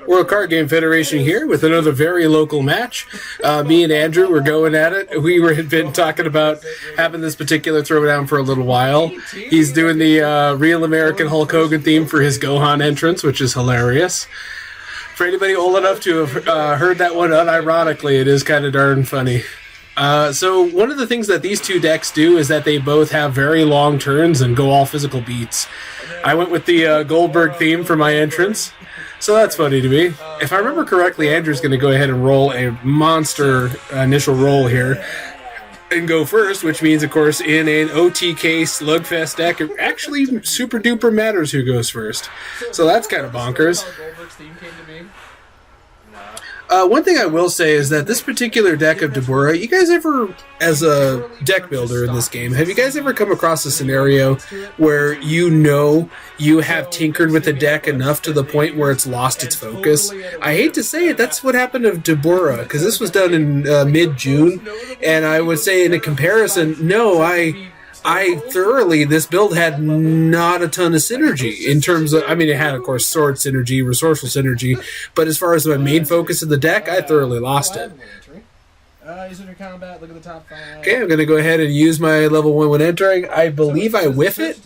World Card Game Federation here with another very local match. Me and Andrew were going at it. Had been talking about having this particular throwdown for a little while. He's doing the Real American Hulk Hogan theme for his Gohan entrance, which is hilarious. For anybody old enough to have heard that one unironically, it is kind of darn funny. So one of the things that these two decks do is that they both have very long turns and go all physical beats. I went with the Goldberg theme for my entrance, so that's funny to me. If I remember correctly, Andrew's going to go ahead and roll a monster initial roll here and go first, which means, of course, in an OTK Slugfest deck, it actually super duper matters who goes first. So that's kind of bonkers. One thing I will say is that this particular deck of Dabura, you guys ever, as a deck builder in this game, have you guys ever come across a scenario where you have tinkered with the deck enough to the point where it's lost its focus? I hate to say it, that's what happened to Dabura, because this was done in mid-June, and I would say in a comparison, no, this build had not a ton of synergy in terms of, it had, of course, sword synergy, resourceful synergy, but as far as my main focus of the deck, I thoroughly lost it. Okay, I'm going to go ahead and use my level 1 when entering. I believe I whiff it.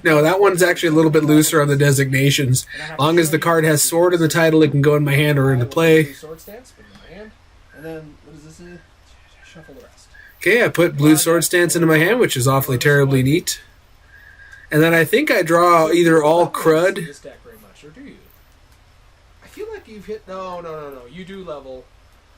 No, that one's actually a little bit looser on the designations. As long as the card has sword in the title, it can go in my hand or into play. Okay, I put blue sword stance into my hand, which is awfully terribly neat. And then I think I draw either all crud. I feel like you've hit... No. You do level.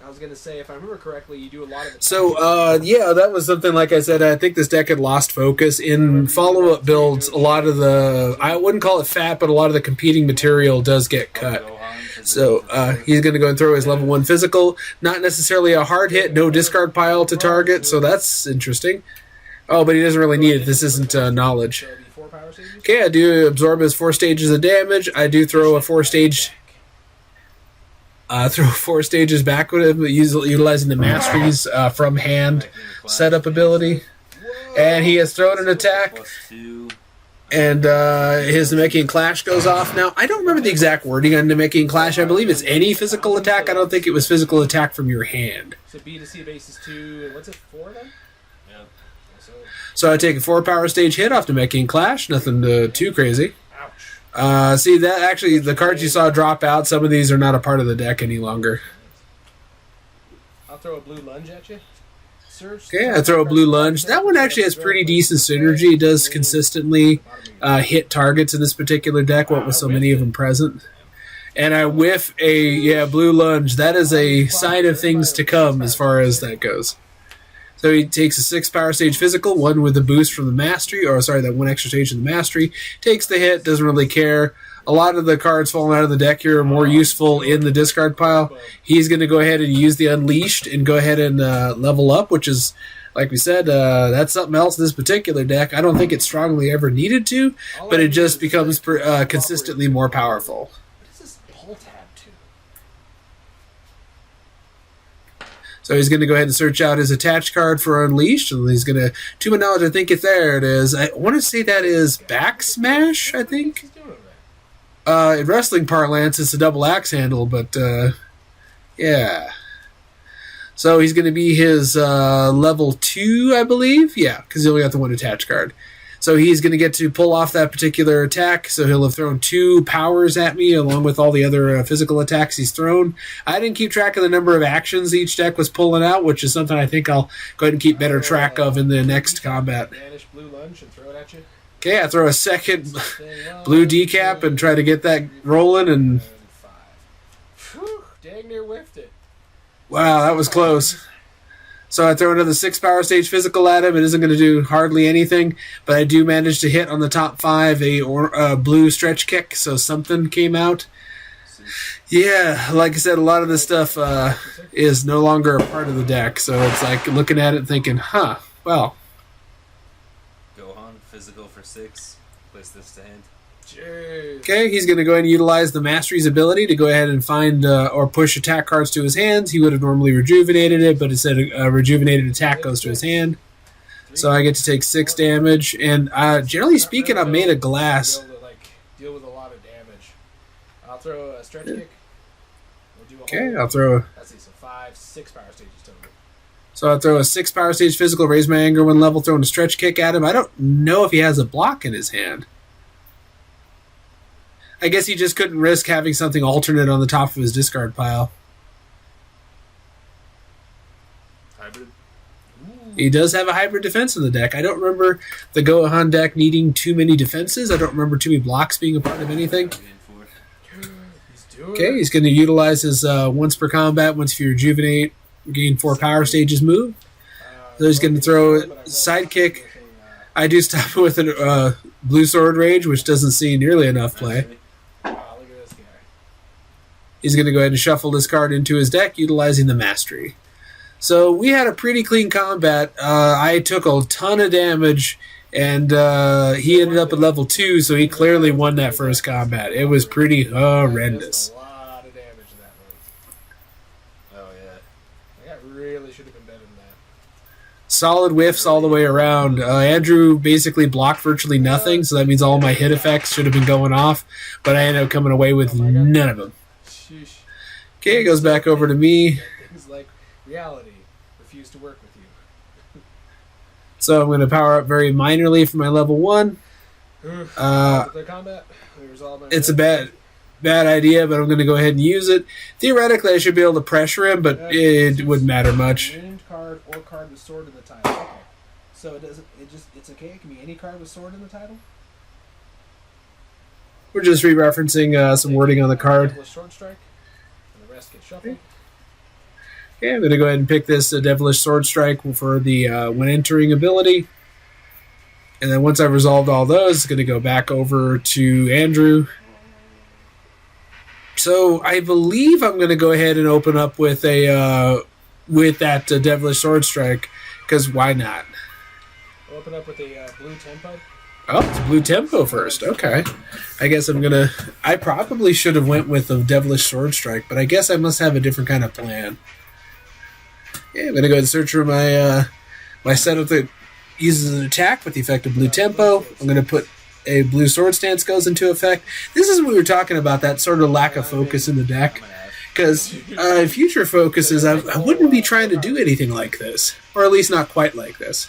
I was going to say, if I remember correctly, you do a lot of it. So, yeah, that was something, like I said, I think this deck had lost focus. In follow-up builds, a lot of the... I wouldn't call it fat, but a lot of the competing material does get cut. So he's going to go and throw his level 1 physical. Not necessarily a hard hit, no discard pile to target, so that's interesting. Oh, but he doesn't really need it. This isn't knowledge. Okay, I do absorb his 4 stages of damage. I do throw a 4-stage... throw 4 stages back with him, utilizing the Mastery's from hand setup ability. And he has thrown an attack. And his Namekian Clash goes off. Now, I don't remember the exact wording on Namekian Clash. I believe it's any physical attack. I don't think it was physical attack from your hand. So B to C base is 2, and what's it, 4 then? Yeah. So I take a 4 power stage hit off Namekian Clash. Nothing too crazy. Ouch. See, that actually, the cards you saw drop out, some of these are not a part of the deck any longer. I'll throw a blue lunge at you. Okay, I throw a blue lunge. That one actually has pretty decent synergy. It does consistently hit targets in this particular deck, what with so many of them present. And I whiff a blue lunge. That is a sign of things to come as far as that goes. So he takes a 6 power stage physical, 1 with the boost from the Mastery, that 1 extra stage of the Mastery. Takes the hit, doesn't really care. A lot of the cards falling out of the deck here are more useful in the discard pile. He's going to go ahead and use the Unleashed and go ahead and level up, which is, like we said, that's something else in this particular deck. I don't think it strongly ever needed to, but it just becomes consistently more powerful. So he's going to go ahead and search out his attached card for Unleashed, and he's going to, to my knowledge, I think there it is. I want to say that is Back Smash, I think. In wrestling parlance, it's a double axe handle, but yeah. So he's going to be his level 2, I believe. Yeah, because he only got the 1 attached card. So he's going to get to pull off that particular attack. So he'll have thrown 2 powers at me, along with all the other physical attacks he's thrown. I didn't keep track of the number of actions each deck was pulling out, which is something I think I'll go ahead and keep better track of in the next combat. Okay, I throw a second blue decap and try to get that rolling, and dang near whiffed it. Wow, that was close. So I throw another 6 power stage physical at him. It isn't going to do hardly anything, but I do manage to hit on the top 5 a blue stretch kick, so something came out. Yeah, like I said, a lot of this stuff is no longer a part of the deck, so it's like looking at it and thinking, well. Gohan, physical for 6. Place this to hand. Okay, he's going to go ahead and utilize the Mastery's ability to go ahead and find or push attack cards to his hands. He would have normally rejuvenated it, but instead a rejuvenated attack goes to his hand. So I get to take 6 damage, and generally speaking, I'm made of glass. Deal with a lot of damage. I'll throw a stretch kick. We'll do a Okay, whole, I'll throw. let's see, so 6 power stages total. So I'll throw a 6 power stage physical, raise my anger 1 level, throwing a stretch kick at him. I don't know if he has a block in his hand. I guess he just couldn't risk having something alternate on the top of his discard pile. Hybrid. He does have a hybrid defense in the deck. I don't remember the Gohan deck needing too many defenses. I don't remember too many blocks being a part of anything. Okay, he's going to utilize his once per combat, once if you rejuvenate, gain 4 power stages move. So he's going to throw a sidekick. I do stop with a blue sword rage, which doesn't see nearly enough play. Wow, look at this guy. He's going to go ahead and shuffle this card into his deck, utilizing the mastery. So we had a pretty clean combat. I took a ton of damage, and he ended up at level 2, so he clearly won that first combat. It was pretty horrendous. A lot of damage to that one. Oh yeah. That really should have been better than that. Solid whiffs all the way around. Andrew basically blocked virtually nothing, so that means all my hit effects should have been going off, but I ended up coming away with none of them. Sheesh. Okay, it goes back over to me. Things like reality refuse to work with you. So I'm going to power up very minorly for my level 1. Multiplayer combat. We resolve my It's a bad idea, but I'm going to go ahead and use it. Theoretically, I should be able to pressure him, but it wouldn't matter much. Named card or card with sword in the title. Okay. So it doesn't. It's okay. It can be any card with sword in the title. We're just re-referencing some wording on the card. Devilish sword strike, and the rest get shuffled. Okay, I'm going to go ahead and pick this Devilish Sword Strike for the when entering ability. And then once I've resolved all those, it's going to go back over to Andrew. So I believe I'm going to go ahead and open up with a that Devilish Sword Strike, because why not? We'll open up with a blue tempo. Oh, it's blue tempo first. Okay. I guess I'm going to... I probably should have went with a Devilish Sword Strike, but I guess I must have a different kind of plan. Yeah, I'm going to go ahead and search for my setup that uses an attack with the effect of blue tempo. I'm going to put a blue sword stance goes into effect. This is what we were talking about, that sort of lack of focus in the deck. Because future focuses, I wouldn't be trying to do anything like this. Or at least not quite like this.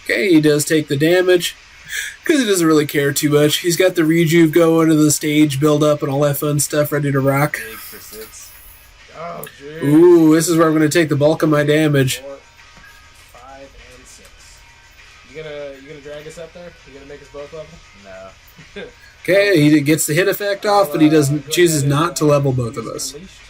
Okay, he does take the damage. Because he doesn't really care too much. He's got the rejuve going to the stage build up and all that fun stuff ready to rock. Big for 6. Oh, geez. Ooh, this is where I'm going to take the bulk of my damage. 4, 5, and 6. You gonna drag us up there? You gonna make us both level? No. Okay, he gets the hit effect off, but he doesn't chooses not to level both of us. Unleashed.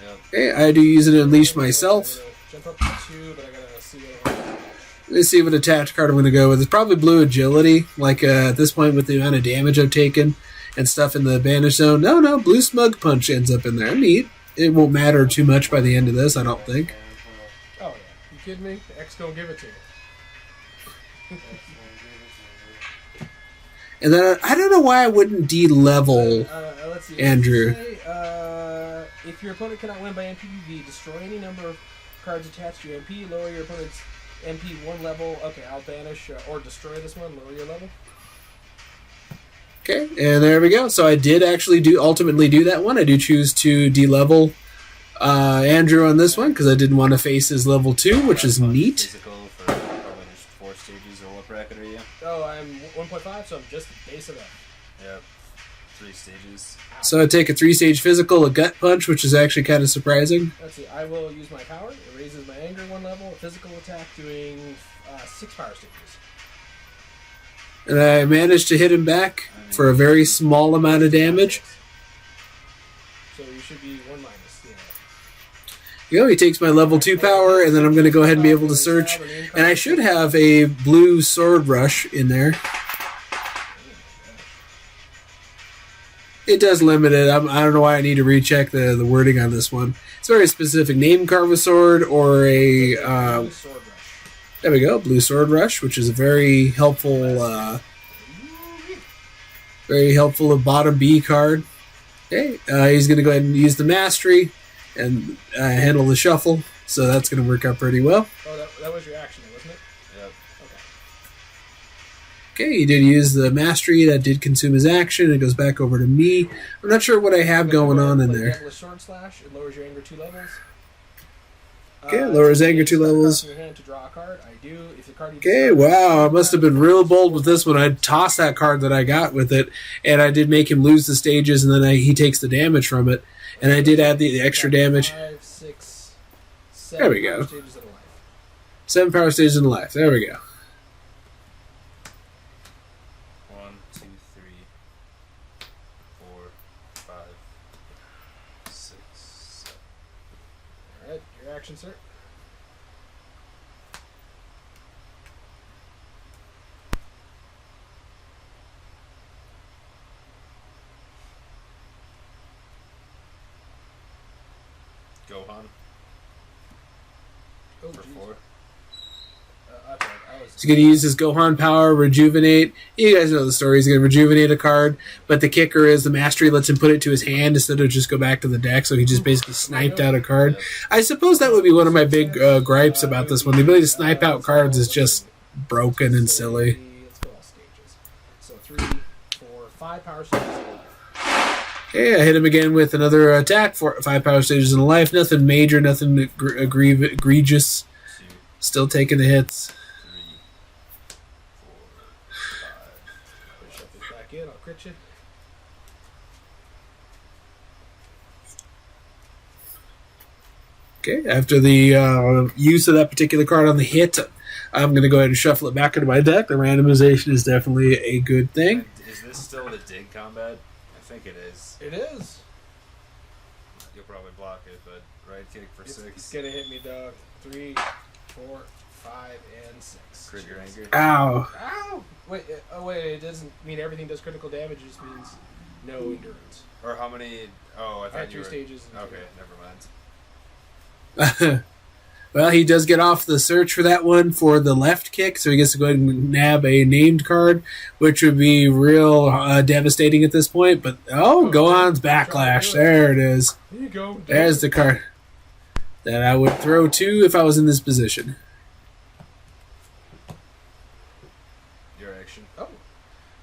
Yep. Okay, I do use an Unleash myself. Jump up to 2, but I gotta see what. Let's see what attached card I'm going to go with. It's probably Blue Agility, like at this point with the amount of damage I've taken and stuff in the Banish Zone. No, Blue Smug Punch ends up in there. Neat. It won't matter too much by the end of this, I don't think. Oh, yeah. You kidding me? The X don't give it to you. And then I don't know why I wouldn't de-level Let's see. Andrew. Say, if your opponent cannot win by MPV, destroy any number of cards attached to your MP, lower your opponent's MP 1 level. Okay, I'll banish or destroy this one, lower your level. Okay, and there we go. So I did actually ultimately do that one. I do choose to de-level Andrew on this one because I didn't want to face his level 2, which is neat. Physical for probably just 4 stages, or what bracket are you? Oh, I'm 1.5, so I'm just base of that. Yep. 3 stages. So I take a 3-stage physical, a gut punch, which is actually kind of surprising. Let's see, I will use my power. It raises my anger 1 level. A physical attack doing 6 power stages. And I managed to hit him back for a very small amount of damage. So you should be 1 minus. Yeah. You know, he takes my level 2 power, and then I'm going to go ahead and be able to search. And I should have a blue sword rush in there. It does limit it. I don't know why I need to recheck the wording on this one. It's very specific. Name carve a sword or a... Blue sword rush. there we go, Blue Sword Rush, which is a very helpful bottom B card. Okay, he's going to go ahead and use the Mastery and handle the Shuffle, so that's going to work out pretty well. Oh, that was your action, wasn't it? Yep. Okay, he did use the mastery. That did consume his action. It goes back over to me. I'm not sure what I have going on in there. Devilish Sword Slash. It lowers your anger 2 levels. Okay, lowers anger 2 levels. Your hand to draw a card. I do. If the card Okay, wow, I must have been real bold with this one. I tossed that card that I got with it, and I did make him lose the stages, and then he takes the damage from it. And I did add the extra damage. 5, 6, 7 There we go. stages in a life. 7 power stages in life. There we go. 1, 2, 3, 4, 5, 6, 7. Alright, your action, sir. Gohan Oh, for geez. 4. He's going to use his Gohan power, rejuvenate. You guys know the story. He's going to rejuvenate a card, but the kicker is the mastery lets him put it to his hand instead of just go back to the deck, so he just basically sniped out a card. I suppose that would be one of my big gripes about this one. The ability to snipe out cards is just broken and silly. Let's go all stages. So 3, 4, 5 power stages in a life. Okay, I hit him again with another attack. 5 power stages in a life. Nothing major, nothing egregious. 2, Still taking the hits. 3, 4, 5. Push up this back in. I'll crit you. Okay, after the use of that particular card on the hit, I'm going to go ahead and shuffle it back into my deck. The randomization is definitely a good thing. Is this still the dig combat? I think it is. It is. You'll probably block it, but right kick for 6. It's gonna hit me, dog. 3, 4, 5, and 6. Crit your anger. Ow. Ow! Wait, it doesn't mean everything does critical damage. It just means no endurance. Or how many? Oh, I I thought had you 2 were. stages. And Okay, 2. never mind. Well, he does get off the search for that one for the left kick, so he gets to go ahead and nab a named card, which would be real devastating at this point. But, Gohan's Backlash. There it is. Here you go. There's the card that I would throw to if I was in this position. Your action. Oh.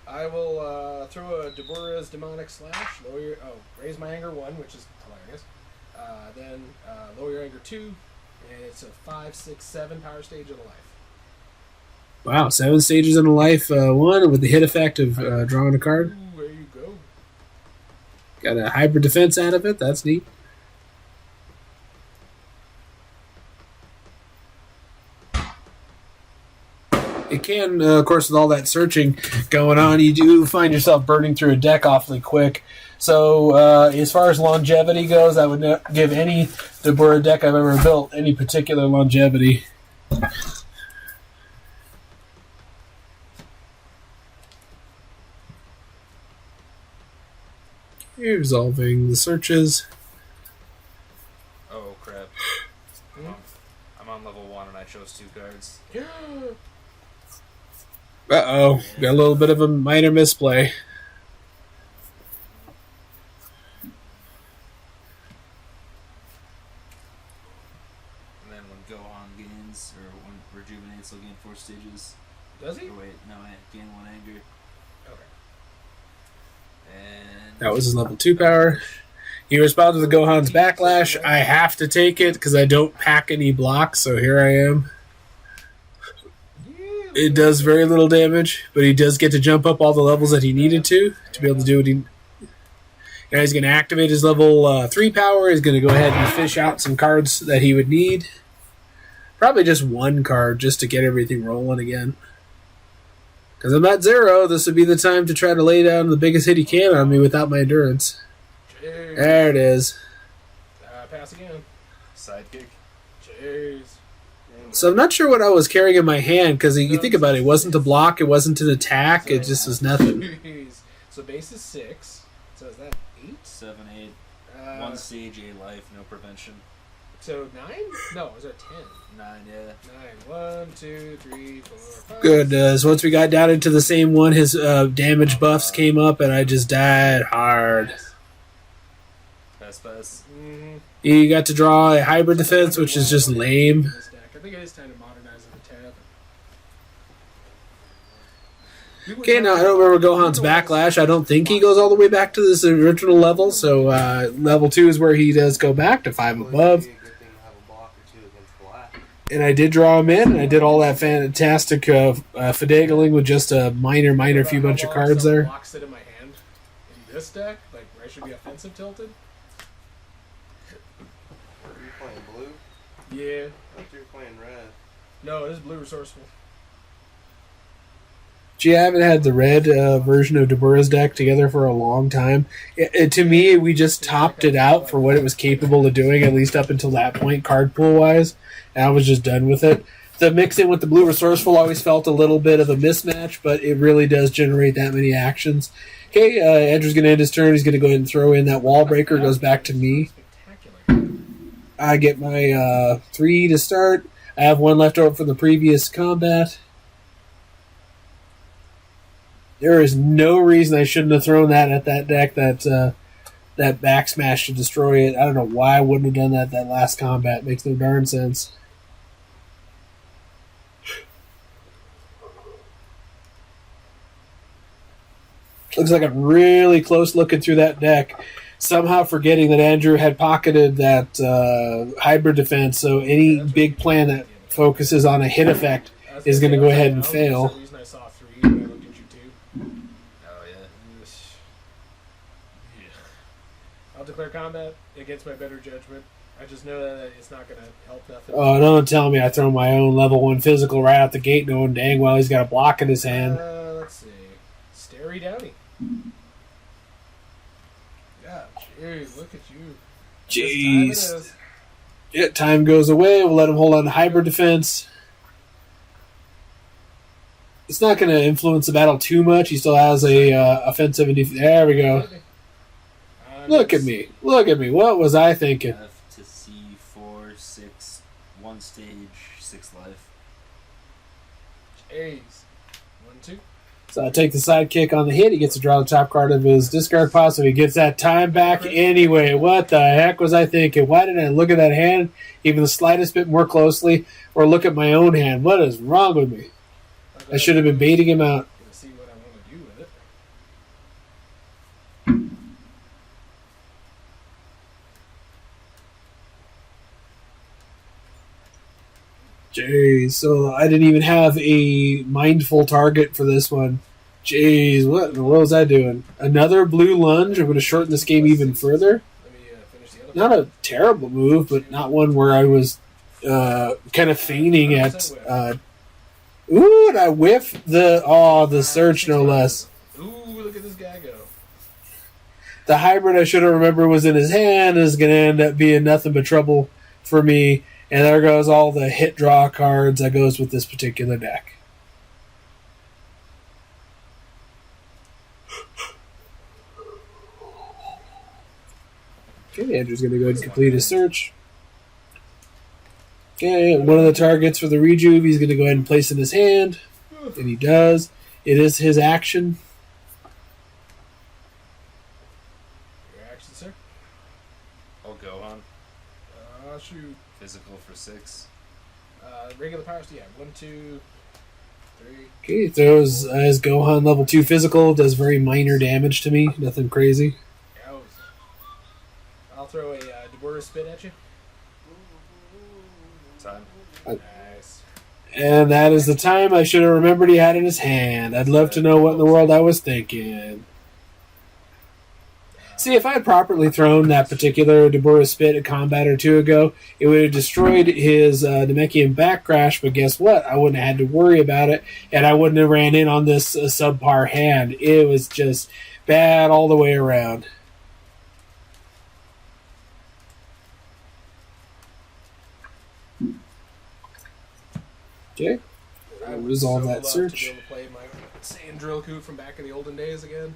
I will throw a Dabura's Demonic Slash. Raise my anger 1, which is hilarious. Then lower your anger 2. And it's a 5, 6, 7 power stage in a life. Wow, 7 stages in a life. One with the hit effect of drawing a card. Ooh, there you go. Got a hybrid defense out of it. That's neat. It can, of course, with all that searching going on, you do find yourself burning through a deck awfully quick. So, as far as longevity goes, I would not give any Dabura deck I've ever built any particular longevity. Okay, resolving the searches. Oh crap! I'm on level 1 and I chose 2 cards. Uh-oh, got a little bit of a minor misplay. And then when Gohan gains, or when rejuvenates, he'll gain 4 stages. Does he? Or wait, no, I gain 1 anger. Okay. And That was his level 2 power. He responded to Gohan's Backlash. I have to take it because I don't pack any blocks, so here I am. It does very little damage, but he does get to jump up all the levels that he needed to be able to do what he... Now he's going to activate his level 3 power. He's going to go ahead and fish out some cards that he would need. Probably just 1 card just to get everything rolling again. Because I'm at 0, this would be the time to try to lay down the biggest hit he can on me without my endurance. Jeez. There it is. Pass again. sidekick. Jeez. So I'm not sure what I was carrying in my hand, because you think about it, it wasn't a block, it wasn't an attack, it just was nothing. Jeez. So base is 6. So is that 8? 7, 8. 1 stage, a life, no prevention. So 9? No, is that 10? 9, yeah. 9. 1, 2, 3, 4, 5. Goodness, once we got down into the same one, his damage buffs came up, and I just died hard. Pass. Mm-hmm. You got to draw a hybrid defense, which is just lame. I think it is time to modernize the tab. Okay, now I don't remember Gohan's backlash. I don't think he goes all the way back to this original level, so level 2 is where he does go back to 5 above. And I did draw him in, and I did all that fantastic finagling with just a minor few bunch of cards there. Blocks it in my hand in this deck, like where I should be offensive tilted. Are you playing blue? Yeah. I thought you were playing red. No, it is blue resourceful. Gee, I haven't had the red version of Dabura's deck together for a long time. To me, we just topped it out for what it was capable of doing, at least up until that point, card pool-wise, and I was just done with it. The mix-in with the blue Resourceful always felt a little bit of a mismatch, but it really does generate that many actions. Okay, Andrew's going to end his turn. He's going to go ahead and throw in that wall breaker. Goes back to me. I get my 3 to start. I have 1 left over from the previous combat. There is no reason I shouldn't have thrown that at that deck, that back smash to destroy it. I don't know why I wouldn't have done that last combat. Makes no darn sense. Looks like I'm really close looking through that deck. Somehow forgetting that Andrew had pocketed that hybrid defense, so any big plan that focuses on a hit effect is going to go ahead and fail. I'll declare combat against my better judgment. I just know that it's not going to help nothing. Oh, don't tell me I throw my own level 1 physical right out the gate knowing dang well he's got a block in his hand. Let's see. Starry Downy. Yeah, jeez, look at you. Jeez. Yeah, time goes away. We'll let him hold on to hybrid defense. It's not going to influence the battle too much. He still has a offensive and defense. There we go. Look at me. Look at me. What was I thinking? F to C4, 6, 1 stage, 6 life. Jeez. 1, 2. So I take the sidekick on the hit. He gets to draw the top card of his discard pile, so he gets that time back anyway. What the heck was I thinking? Why didn't I look at that hand even the slightest bit more closely or look at my own hand? What is wrong with me? I should have been baiting him out. Let's see what I want to do with it. Jeez, so I didn't even have a mindful target for this one. Jeez, what in the world was I doing? Another blue lunge. I'm going to shorten this game even further. Let me finish the other Not a terrible move, but not one where I was kind of feigning at... ooh, and I whiff the search, no less. Ooh, look at this guy go. The hybrid I should have remembered was in his hand is going to end up being nothing but trouble for me. And there goes all the hit draw cards that goes with this particular deck. Okay, Andrew's going to go ahead and complete his search. Okay, one of the targets for the rejuve he's going to go ahead and place in his hand. And he does. It is his action. Your action, sir? Oh, Gohan. Shoot. Physical for 6. Regular powers, yeah. 1, 2, 3. Okay, he throws his Gohan level 2 physical. Does very minor damage to me. Nothing crazy. I'll throw a Dabura spit at you. Time. Nice. And that is the time I should have remembered he had in his hand. I'd love to know what in the world I was thinking. See, if I had properly thrown that particular Dabura spit a combat or 2 ago, it would have destroyed his Namekian back crash, but guess what? I wouldn't have had to worry about it, and I wouldn't have ran in on this subpar hand. It was just bad all the way around. Okay, I'll resolve that search. To be able to play my Saiyan drill coup from back in the olden days again.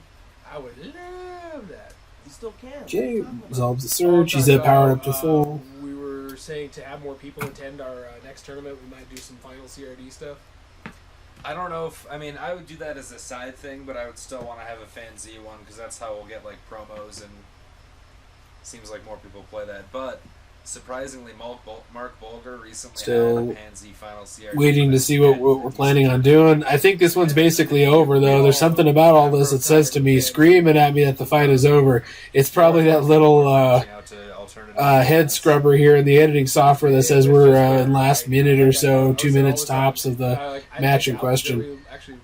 I would love that. You still can. Okay, resolves the search. He's at powered up to full. We were saying to have more people attend our next tournament. We might do some final CRD stuff. I don't know if... I mean, I would do that as a side thing, but I would still want to have a Fan Z one, because that's how we'll get, like, promos, and seems like more people play that. But Surprisingly, Mark Bulger recently Still had a Pansy final CR. waiting to see what we're planning on doing. I think this one's basically over, though. There's something about all this that says to me, screaming at me that the fight is over. It's probably that little head scrubber here in the editing software that says we're in last minute or so, 2 minutes tops of the match in question.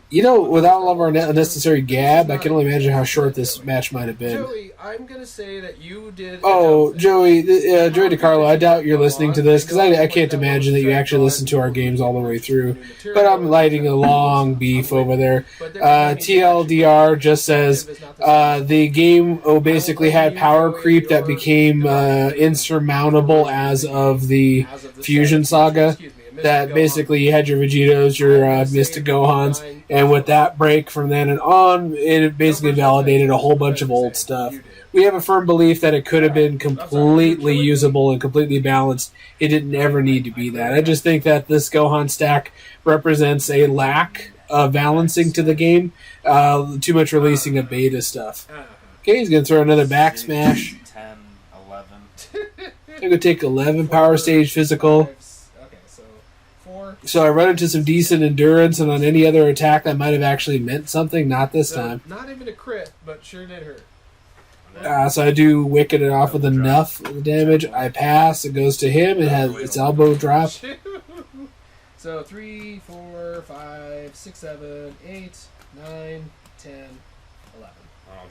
You know, without all of our unnecessary gab, I can only imagine how short this match might have been. Joey, I'm going to say that you did... Oh, Joey DiCarlo, I doubt you're listening to this, because I can't imagine that you actually listen to our games all the way through. But I'm lighting a long beef over there. TLDR just says the game basically had power creep that became insurmountable as of the Fusion Saga. That basically you had your Vegetos, your Mystic Gohans, and with that break from then and on, it basically validated a whole bunch of old stuff. We have a firm belief that it could have been completely usable and completely balanced. It didn't ever need to be that. I just think that this Gohan stack represents a lack of balancing to the game, too much releasing of beta stuff. Okay, he's going to throw another back smash. 10, 11. I'm going to take 11 power stage physical. So I run into some decent endurance, and on any other attack that might have actually meant something, not this time. Not even a crit, but sure did hurt. So I do wicket it off with enough damage. I pass. It goes to him. It has its elbow drop. So 3, 4, 5, 6, 7, 8, 9, 10,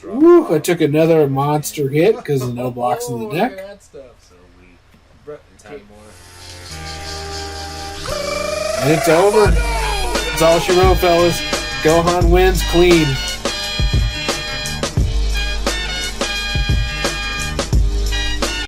11. Woo! I took another monster hit because of no blocks in the deck. Look at that stuff. So we 10 more. And it's over. That's all she wrote, fellas. Gohan wins clean.